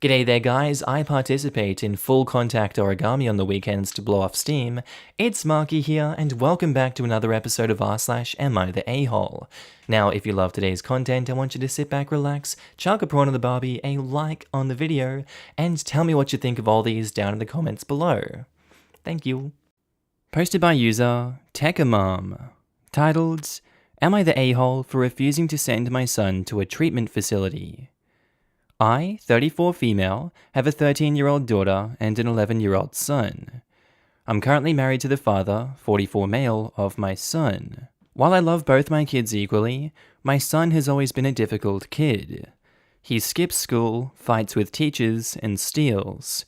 G'day there guys, I participate in full contact origami on the weekends to blow off steam. It's Markee here, and welcome back to another episode of r/AmiTheA. Now, if you love today's content, I want you to sit back, relax, chuck a prawn on the barbie, a like on the video, and tell me what you think of all these down in the comments below. Thank you. Posted by user Tekamom, titled, Am I the a-hole for refusing to send my son to a treatment facility? I, 34 female, have a 13-year-old daughter and an 11-year-old son. I'm currently married to the father, 44 male, of my son. While I love both my kids equally, my son has always been a difficult kid. He skips school, fights with teachers, and steals.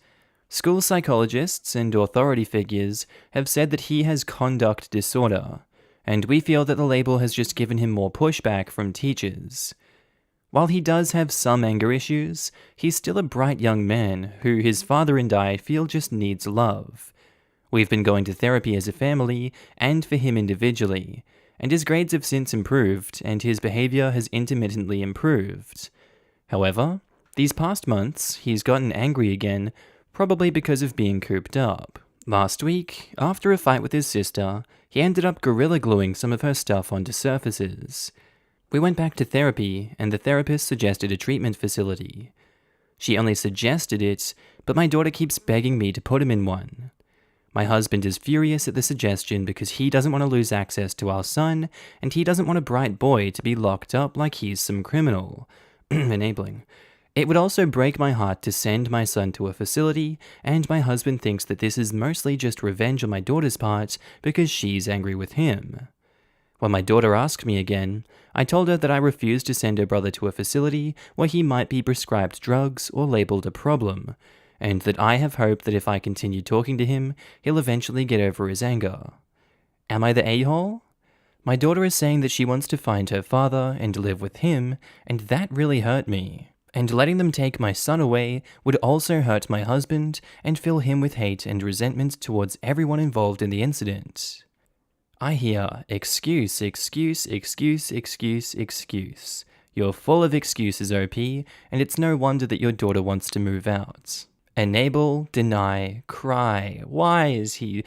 School psychologists and authority figures have said that he has conduct disorder, and we feel that the label has just given him more pushback from teachers. While he does have some anger issues, he's still a bright young man who his father and I feel just needs love. We've been going to therapy as a family and for him individually, and his grades have since improved and his behavior has intermittently improved. However, these past months, he's gotten angry again, probably because of being cooped up. Last week, after a fight with his sister, he ended up gorilla gluing some of her stuff onto surfaces. We went back to therapy, and the therapist suggested a treatment facility. She only suggested it, but my daughter keeps begging me to put him in one. My husband is furious at the suggestion because he doesn't want to lose access to our son, and he doesn't want a bright boy to be locked up like he's some criminal. Enabling. It would also break my heart to send my son to a facility, and my husband thinks that this is mostly just revenge on my daughter's part because she's angry with him. When my daughter asked me again, I told her that I refused to send her brother to a facility where he might be prescribed drugs or labeled a problem, and that I have hope that if I continue talking to him, he'll eventually get over his anger. Am I the a-hole? My daughter is saying that she wants to find her father and live with him, and that really hurt me. And letting them take my son away would also hurt my husband and fill him with hate and resentment towards everyone involved in the incident. I hear, excuse. You're full of excuses, OP, and it's no wonder that your daughter wants to move out. Enable, deny, cry. Why is he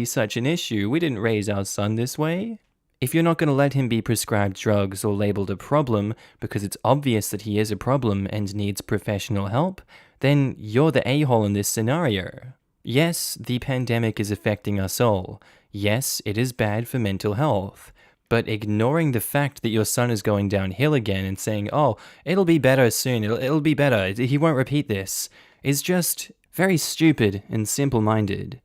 such an issue? We didn't raise our son this way. If you're not going to let him be prescribed drugs or labeled a problem because it's obvious that he is a problem and needs professional help, then you're the a-hole in this scenario. Yes, the pandemic is affecting us all. Yes, it is bad for mental health, but ignoring the fact that your son is going downhill again and saying, oh, it'll be better soon, it'll be better, he won't repeat this, is just very stupid and simple-minded.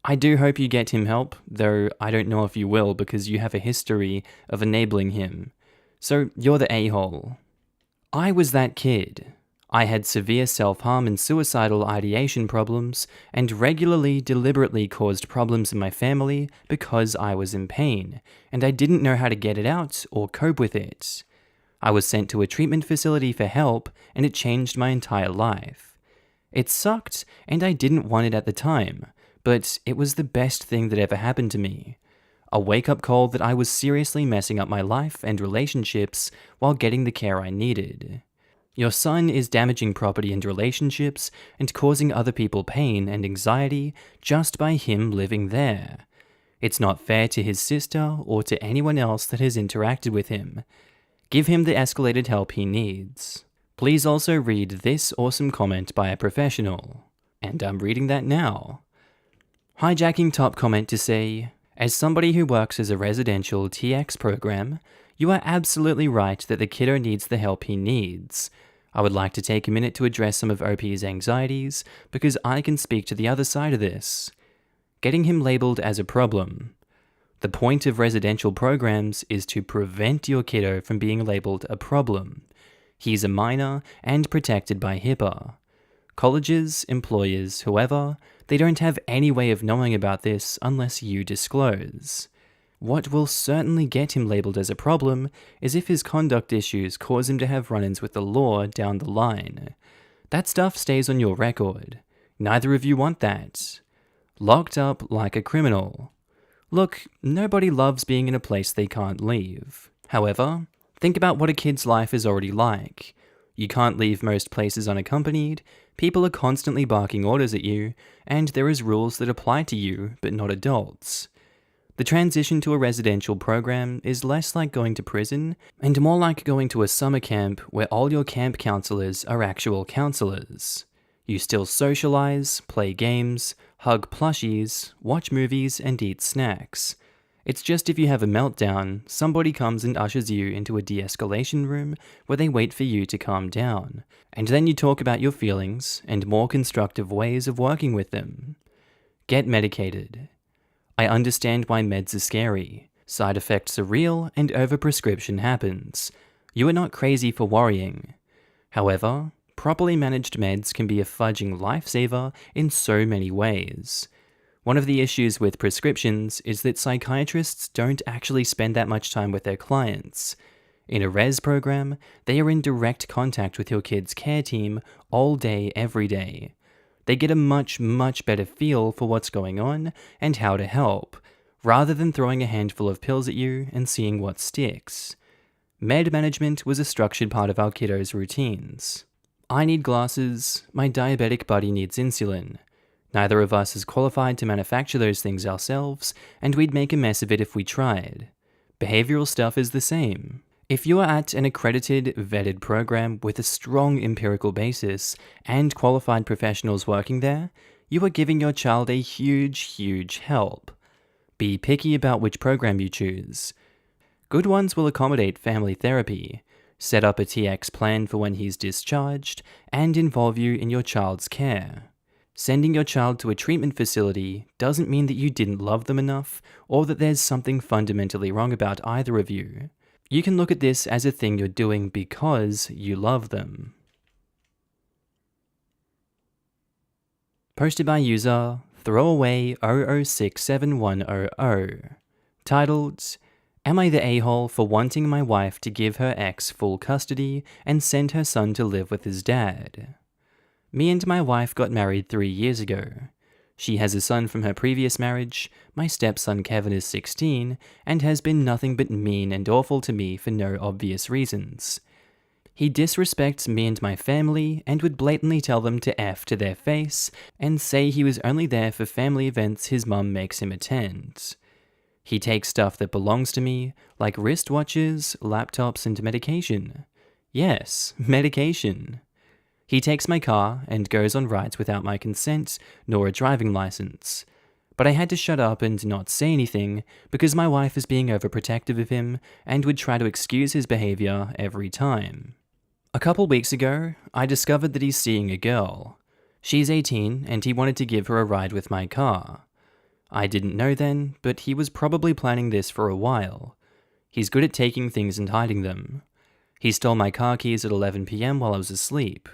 I do hope you get him help, though I don't know if you will because you have a history of enabling him. So you're the a-hole. I was that kid. I had severe self-harm and suicidal ideation problems, and regularly, deliberately caused problems in my family because I was in pain, and I didn't know how to get it out or cope with it. I was sent to a treatment facility for help, and it changed my entire life. It sucked, and I didn't want it at the time, but it was the best thing that ever happened to me. A wake-up call that I was seriously messing up my life and relationships while getting the care I needed. Your son is damaging property and relationships and causing other people pain and anxiety just by him living there. It's not fair to his sister or to anyone else that has interacted with him. Give him the escalated help he needs. Please also read this awesome comment by a professional. And I'm reading that now. Hijacking top comment to say, as somebody who works as a residential TX program, you are absolutely right that the kiddo needs the help he needs. I would like to take a minute to address some of OP's anxieties because I can speak to the other side of this. Getting him labeled as a problem. The point of residential programs is to prevent your kiddo from being labeled a problem. He's a minor and protected by HIPAA. Colleges, employers, whoever, they don't have any way of knowing about this unless you disclose. What will certainly get him labeled as a problem is if his conduct issues cause him to have run-ins with the law down the line. That stuff stays on your record. Neither of you want that. Locked up like a criminal. Look, nobody loves being in a place they can't leave. However, think about what a kid's life is already like. You can't leave most places unaccompanied, people are constantly barking orders at you, and there is rules that apply to you but not adults. The transition to a residential program is less like going to prison and more like going to a summer camp where all your camp counselors are actual counselors. You still socialize, play games, hug plushies, watch movies, and eat snacks. It's just if you have a meltdown, somebody comes and ushers you into a de-escalation room where they wait for you to calm down, and then you talk about your feelings and more constructive ways of working with them. Get medicated. I understand why meds are scary. Side effects are real and overprescription happens. You are not crazy for worrying. However, properly managed meds can be a fudging lifesaver in so many ways. One of the issues with prescriptions is that psychiatrists don't actually spend that much time with their clients. In a res program, they are in direct contact with your kid's care team all day, every day. They get a much, much better feel for what's going on and how to help, rather than throwing a handful of pills at you and seeing what sticks. Med management was a structured part of our kiddos' routines. I need glasses, my diabetic buddy needs insulin. Neither of us is qualified to manufacture those things ourselves, and we'd make a mess of it if we tried. Behavioral stuff is the same. If you are at an accredited, vetted program with a strong empirical basis and qualified professionals working there, you are giving your child a huge, huge help. Be picky about which program you choose. Good ones will accommodate family therapy, set up a TX plan for when he's discharged, and involve you in your child's care. Sending your child to a treatment facility doesn't mean that you didn't love them enough or that there's something fundamentally wrong about either of you. You can look at this as a thing you're doing because you love them. Posted by user throwaway006710, titled, Am I the a-hole for wanting my wife to give her ex full custody and send her son to live with his dad? Me and my wife got married 3 years ago. She has a son from her previous marriage, my stepson Kevin is 16, and has been nothing but mean and awful to me for no obvious reasons. He disrespects me and my family and would blatantly tell them to F to their face and say he was only there for family events his mum makes him attend. He takes stuff that belongs to me, like wristwatches, laptops, and medication. Yes, medication. He takes my car and goes on rides without my consent, nor a driving license. But I had to shut up and not say anything because my wife is being overprotective of him and would try to excuse his behavior every time. A couple weeks ago, I discovered that he's seeing a girl. She's 18 and he wanted to give her a ride with my car. I didn't know then, but he was probably planning this for a while. He's good at taking things and hiding them. He stole my car keys at 11 p.m. while I was asleep.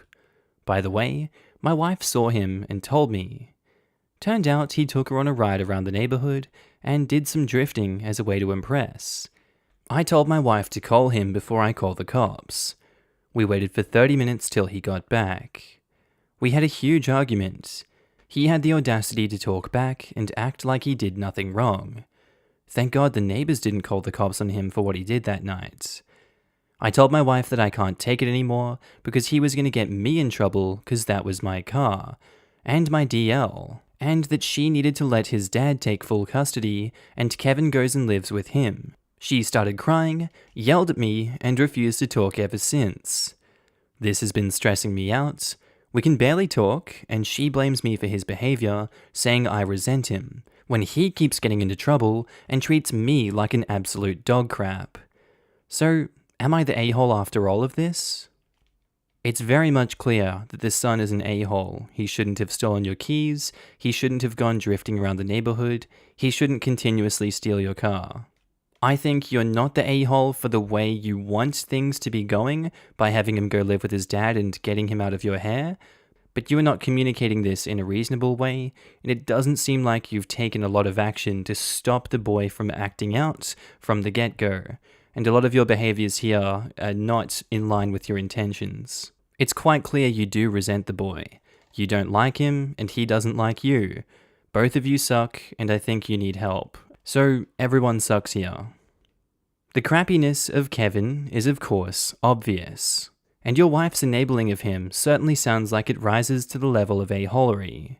By the way, my wife saw him and told me. Turned out he took her on a ride around the neighborhood and did some drifting as a way to impress. I told my wife to call him before I called the cops. We waited for 30 minutes till he got back. We had a huge argument. He had the audacity to talk back and act like he did nothing wrong. Thank God the neighbors didn't call the cops on him for what he did that night. I told my wife that I can't take it anymore because he was going to get me in trouble because that was my car, and my DL, and that she needed to let his dad take full custody and Kevin goes and lives with him. She started crying, yelled at me, and refused to talk ever since. This has been stressing me out. We can barely talk, and she blames me for his behavior, saying I resent him, when he keeps getting into trouble and treats me like an absolute dog crap. So, am I the a-hole after all of this? It's very much clear that the son is an a-hole. He shouldn't have stolen your keys, he shouldn't have gone drifting around the neighborhood, he shouldn't continuously steal your car. I think you're not the a-hole for the way you want things to be going by having him go live with his dad and getting him out of your hair, but you are not communicating this in a reasonable way, and it doesn't seem like you've taken a lot of action to stop the boy from acting out from the get-go. And a lot of your behaviors here are not in line with your intentions. It's quite clear you do resent the boy. You don't like him, and he doesn't like you. Both of you suck, and I think you need help. So, everyone sucks here. The crappiness of Kevin is of course obvious. And your wife's enabling of him certainly sounds like it rises to the level of a-holery.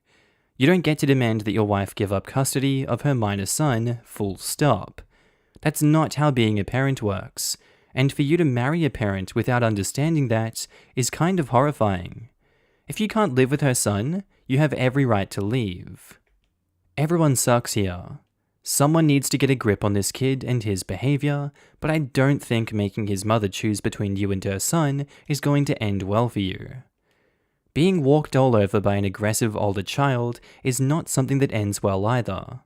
You don't get to demand that your wife give up custody of her minor son, full stop. That's not how being a parent works, and for you to marry a parent without understanding that is kind of horrifying. If you can't live with her son, you have every right to leave. Everyone sucks here. Someone needs to get a grip on this kid and his behavior, but I don't think making his mother choose between you and her son is going to end well for you. Being walked all over by an aggressive older child is not something that ends well either.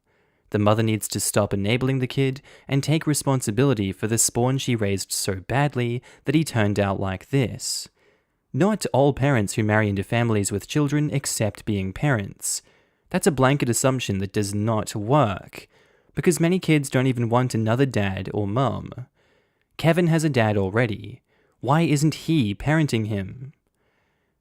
The mother needs to stop enabling the kid and take responsibility for the spawn she raised so badly that he turned out like this. Not all parents who marry into families with children accept being parents. That's a blanket assumption that does not work, because many kids don't even want another dad or mum. Kevin has a dad already. Why isn't he parenting him?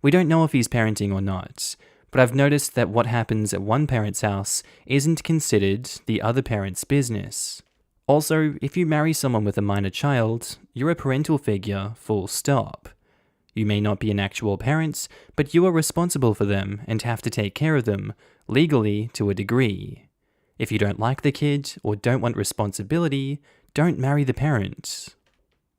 We don't know if he's parenting or not, but I've noticed that what happens at one parent's house isn't considered the other parent's business. Also, if you marry someone with a minor child, you're a parental figure, full stop. You may not be an actual parent, but you are responsible for them and have to take care of them, legally to a degree. If you don't like the kid or don't want responsibility, don't marry the parent.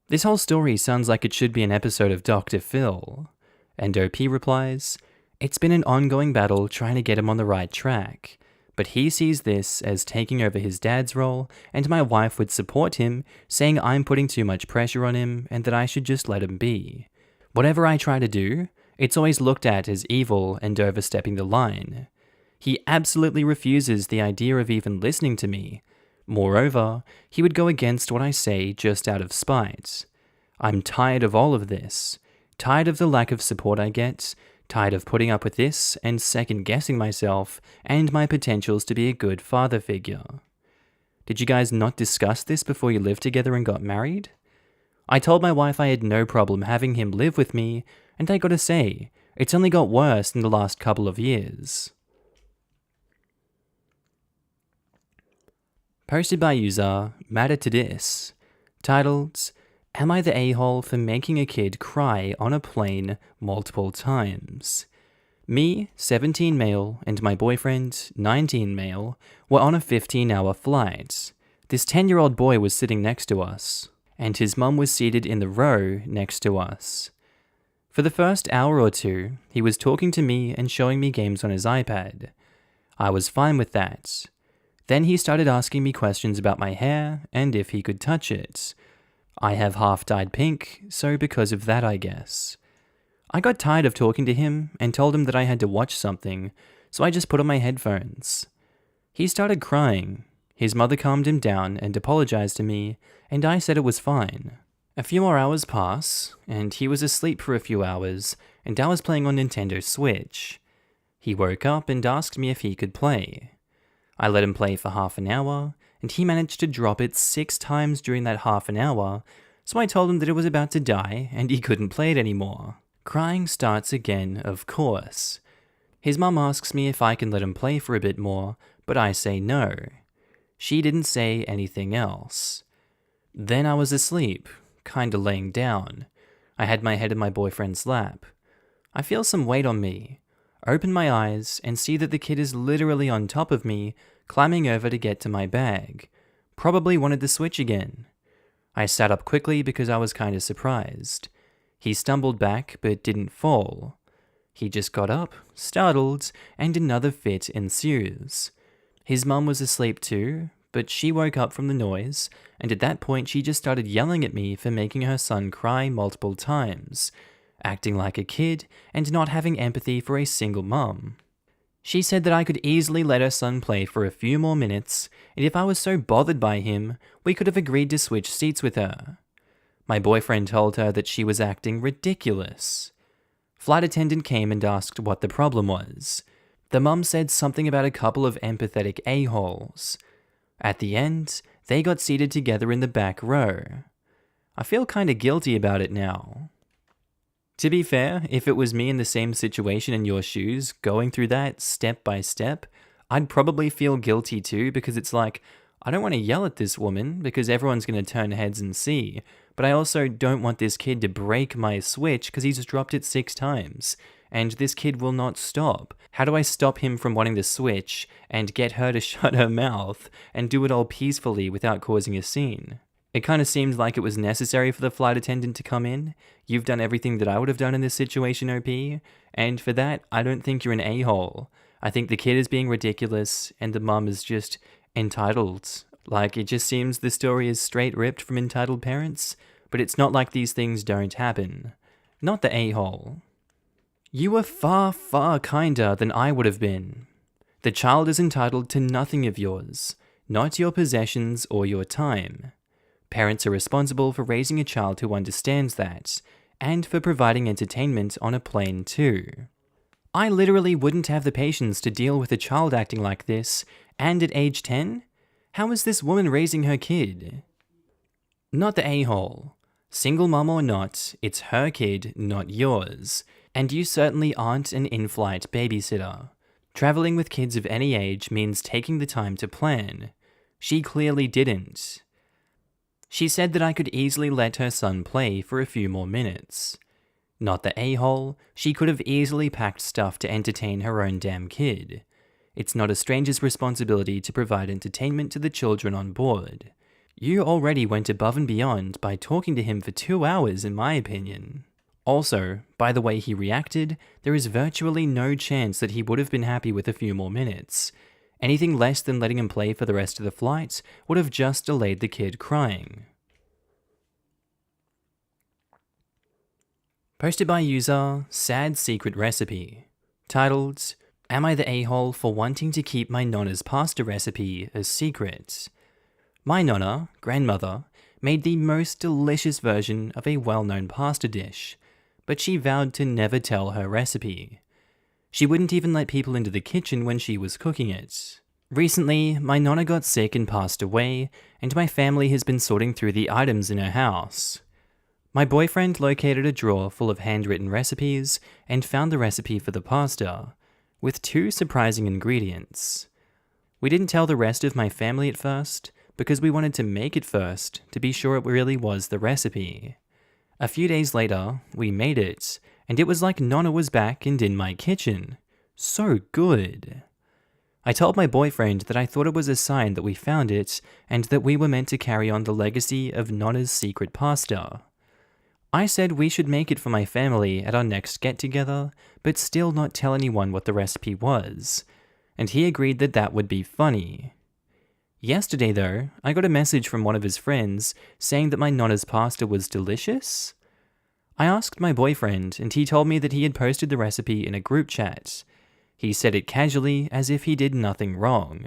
This whole story sounds like it should be an episode of Dr. Phil. And OP replies, "It's been an ongoing battle trying to get him on the right track, but he sees this as taking over his dad's role, and my wife would support him, saying I'm putting too much pressure on him and that I should just let him be. Whatever I try to do, it's always looked at as evil and overstepping the line. He absolutely refuses the idea of even listening to me. Moreover, he would go against what I say just out of spite. I'm tired of all of this. Tired of the lack of support I get, tired of putting up with this and second-guessing myself and my potentials to be a good father figure." Did you guys not discuss this before you lived together and got married? I told my wife I had no problem having him live with me, and I gotta say, it's only got worse in the last couple of years. Posted by user Matter to This, titled, "Am I the a-hole for making a kid cry on a plane multiple times? Me, 17 male, and my boyfriend, 19 male, were on a 15-hour flight. This 10-year-old boy was sitting next to us, and his mum was seated in the row next to us. For the first hour or two, he was talking to me and showing me games on his iPad. I was fine with that. Then he started asking me questions about my hair and if he could touch it. I have half dyed pink, so because of that, I guess. I got tired of talking to him and told him that I had to watch something, so I just put on my headphones. He started crying. His mother calmed him down and apologized to me, and I said it was fine. A few more hours pass, and he was asleep for a few hours, and I was playing on Nintendo Switch. He woke up and asked me if he could play. I let him play for half an hour, and he managed to drop it 6 times during that half an hour, so I told him that it was about to die and he couldn't play it anymore. Crying starts again, of course. His mum asks me if I can let him play for a bit more, but I say no. She didn't say anything else. Then I was asleep, kinda laying down. I had my head in my boyfriend's lap. I feel some weight on me. Open my eyes and see that the kid is literally on top of me, climbing over to get to my bag. Probably wanted to switch again. I sat up quickly because I was kinda surprised. He stumbled back but didn't fall. He just got up, startled, and another fit ensues. His mum was asleep too, but she woke up from the noise, and at that point she just started yelling at me for making her son cry multiple times, acting like a kid, and not having empathy for a single mum. She said that I could easily let her son play for a few more minutes, and if I was so bothered by him, we could have agreed to switch seats with her. My boyfriend told her that she was acting ridiculous. Flight attendant came and asked what the problem was. The mum said something about a couple of empathetic a-holes. At the end, they got seated together in the back row. I feel kinda guilty about it now. To be fair, if it was me in the same situation in your shoes, going through that step by step, I'd probably feel guilty too, because it's like, I don't want to yell at this woman because everyone's going to turn heads and see, but I also don't want this kid to break my Switch because he's dropped it 6 times. And this kid will not stop. How do I stop him from wanting to switch and get her to shut her mouth and do it all peacefully without causing a scene? It kind of seemed like it was necessary for the flight attendant to come in. You've done everything that I would have done in this situation, OP, and for that, I don't think you're an a-hole. I think the kid is being ridiculous and the mum is just entitled. Like, it just seems the story is straight ripped from entitled parents, but it's not like these things don't happen. Not the a-hole. You were far, far kinder than I would have been. The child is entitled to nothing of yours, not your possessions or your time. Parents are responsible for raising a child who understands that, and for providing entertainment on a plane too. I literally wouldn't have the patience to deal with a child acting like this, and at age 10? How is this woman raising her kid? Not the a-hole. Single mum or not, it's her kid, not yours. And you certainly aren't an in-flight babysitter. Traveling with kids of any age means taking the time to plan. She clearly didn't. She said that I could easily let her son play for a few more minutes. Not the a-hole, she could have easily packed stuff to entertain her own damn kid. It's not a stranger's responsibility to provide entertainment to the children on board. You already went above and beyond by talking to him for 2 hours, in my opinion. Also, by the way he reacted, there is virtually no chance that he would have been happy with a few more minutes. Anything less than letting him play for the rest of the flight would have just delayed the kid crying. Posted by user Sad Secret Recipe, titled, Am I the a-hole for wanting to keep my nonna's pasta recipe a secret? My nonna, grandmother, made the most delicious version of a well-known pasta dish, but she vowed to never tell her recipe. She wouldn't even let people into the kitchen when she was cooking it. Recently, my nonna got sick and passed away, and my family has been sorting through the items in her house. My boyfriend located a drawer full of handwritten recipes and found the recipe for the pasta, with 2 surprising ingredients. We didn't tell the rest of my family at first, because we wanted to make it first to be sure it really was the recipe. A few days later, we made it, and it was like Nonna was back and in my kitchen. So good. I told my boyfriend that I thought it was a sign that we found it, and that we were meant to carry on the legacy of Nonna's secret pasta. I said we should make it for my family at our next get-together, but still not tell anyone what the recipe was, and he agreed that that would be funny. Yesterday though, I got a message from one of his friends saying that my nonna's pasta was delicious. I asked my boyfriend and he told me that he had posted the recipe in a group chat. He said it casually as if he did nothing wrong.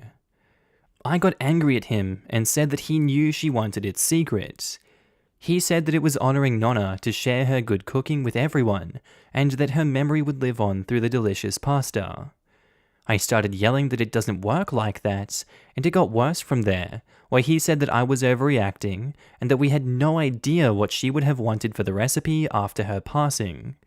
I got angry at him and said that he knew she wanted it secret. He said that it was honoring Nonna to share her good cooking with everyone and that her memory would live on through the delicious pasta. I started yelling that it doesn't work like that, and it got worse from there, where he said that I was overreacting and that we had no idea what she would have wanted for the recipe after her passing.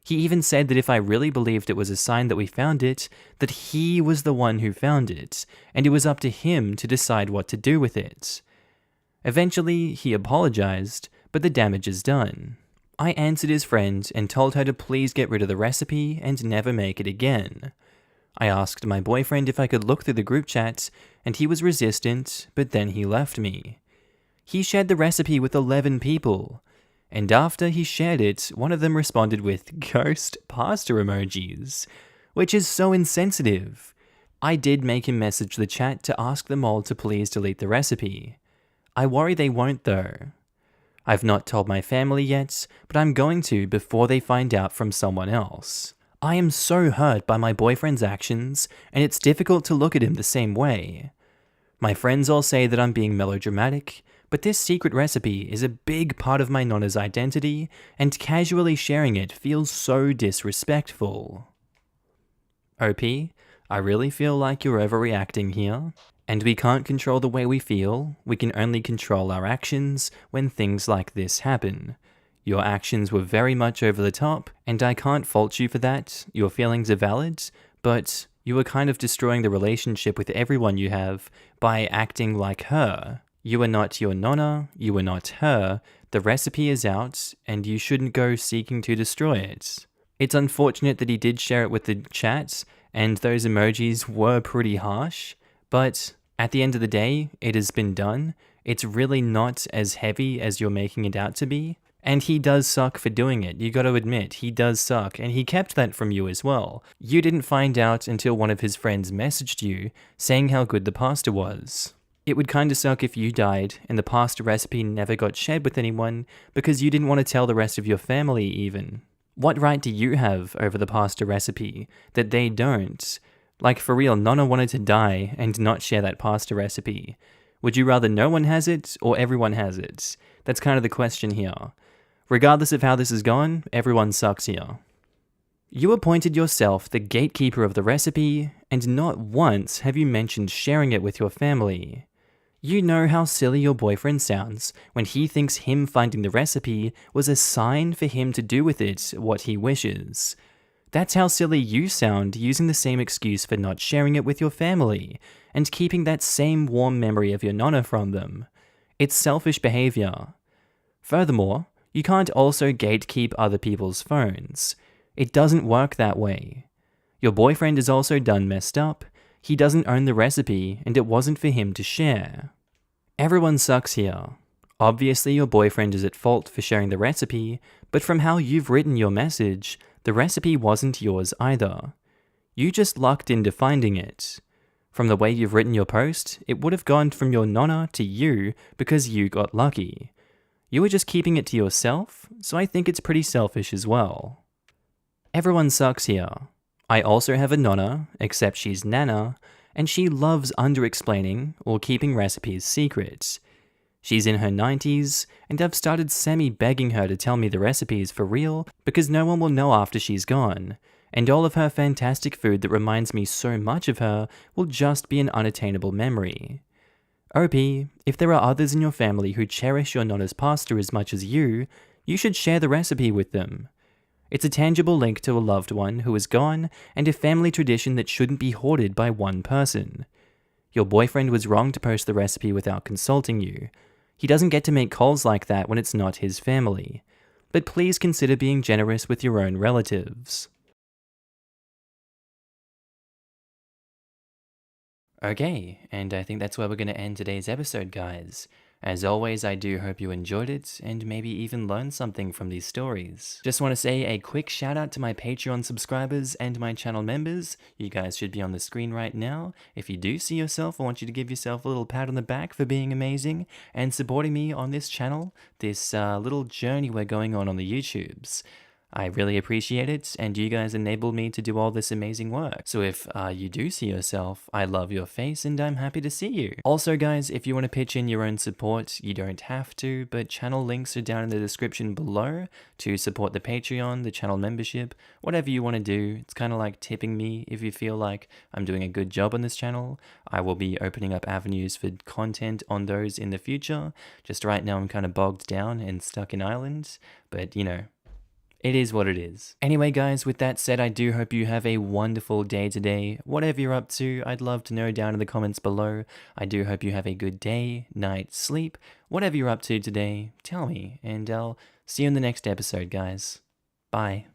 He even said that if I really believed it was a sign that we found it, that he was the one who found it, and it was up to him to decide what to do with it. Eventually, he apologized, but the damage is done. I answered his friend and told her to please get rid of the recipe and never make it again. I asked my boyfriend if I could look through the group chat, and he was resistant, but then he left me. He shared the recipe with 11 people, and after he shared it, one of them responded with ghost pasta emojis, which is so insensitive. I did make him message the chat to ask them all to please delete the recipe. I worry they won't though. I've not told my family yet, but I'm going to before they find out from someone else. I am so hurt by my boyfriend's actions, and it's difficult to look at him the same way. My friends all say that I'm being melodramatic, but this secret recipe is a big part of my nonna's identity, and casually sharing it feels so disrespectful. OP, I really feel like you're overreacting here, and we can't control the way we feel, we can only control our actions when things like this happen. Your actions were very much over the top, and I can't fault you for that, your feelings are valid, but you were kind of destroying the relationship with everyone you have by acting like her. You are not your nonna, you are not her, The recipe is out, and you shouldn't go seeking to destroy it. It's unfortunate that he did share it with the chat, and those emojis were pretty harsh, but at the end of the day, it has been done. It's really not as heavy as you're making it out to be. And he does suck for doing it, you gotta admit, he does suck, and he kept that from you as well. You didn't find out until one of his friends messaged you, saying how good the pasta was. It would kinda suck if you died, and the pasta recipe never got shared with anyone, because you didn't want to tell the rest of your family even. What right do you have over the pasta recipe that they don't? Like for real, Nonna wanted to die and not share that pasta recipe. Would you rather no one has it, or everyone has it? That's kind of the question here. Regardless of how this has gone, everyone sucks here. You appointed yourself the gatekeeper of the recipe, and not once have you mentioned sharing it with your family. You know how silly your boyfriend sounds when he thinks him finding the recipe was a sign for him to do with it what he wishes. That's how silly you sound using the same excuse for not sharing it with your family, and keeping that same warm memory of your nonna from them. It's selfish behavior. Furthermore, you can't also gatekeep other people's phones. It doesn't work that way. Your boyfriend is also done messed up. He doesn't own the recipe, and it wasn't for him to share. Everyone sucks here. Obviously, your boyfriend is at fault for sharing the recipe, but from how you've written your message, the recipe wasn't yours either. You just lucked into finding it. From the way you've written your post, it would have gone from your nonna to you because you got lucky. You were just keeping it to yourself, so I think it's pretty selfish as well. Everyone sucks here. I also have a nonna, except she's Nana, and she loves under-explaining or keeping recipes secret. She's in her 90s, and I've started semi-begging her to tell me the recipes for real because no one will know after she's gone, and all of her fantastic food that reminds me so much of her will just be an unattainable memory. OP, if there are others in your family who cherish your nonna's pasta as much as you should share the recipe with them. It's a tangible link to a loved one who is gone, and a family tradition that shouldn't be hoarded by one person. Your boyfriend was wrong to post the recipe without consulting you. He doesn't get to make calls like that when it's not his family. But please consider being generous with your own relatives. Okay, and I think that's where we're going to end today's episode, guys. As always, I do hope you enjoyed it, and maybe even learned something from these stories. Just want to say a quick shout out to my Patreon subscribers and my channel members. You guys should be on the screen right now. If you do see yourself, I want you to give yourself a little pat on the back for being amazing and supporting me on this channel, this little journey we're going on the YouTubes. I really appreciate it, and you guys enabled me to do all this amazing work. So if you do see yourself, I love your face and I'm happy to see you. Also guys, if you want to pitch in your own support, you don't have to, but channel links are down in the description below to support the Patreon, the channel membership, whatever you want to do. It's kind of like tipping me if you feel like I'm doing a good job on this channel. I will be opening up avenues for content on those in the future. Just right now I'm kind of bogged down and stuck in Ireland, but you know, it is what it is. Anyway guys, with that said, I do hope you have a wonderful day today. Whatever you're up to, I'd love to know down in the comments below. I do hope you have a good day, night, sleep. Whatever you're up to today, tell me, and I'll see you in the next episode, guys. Bye.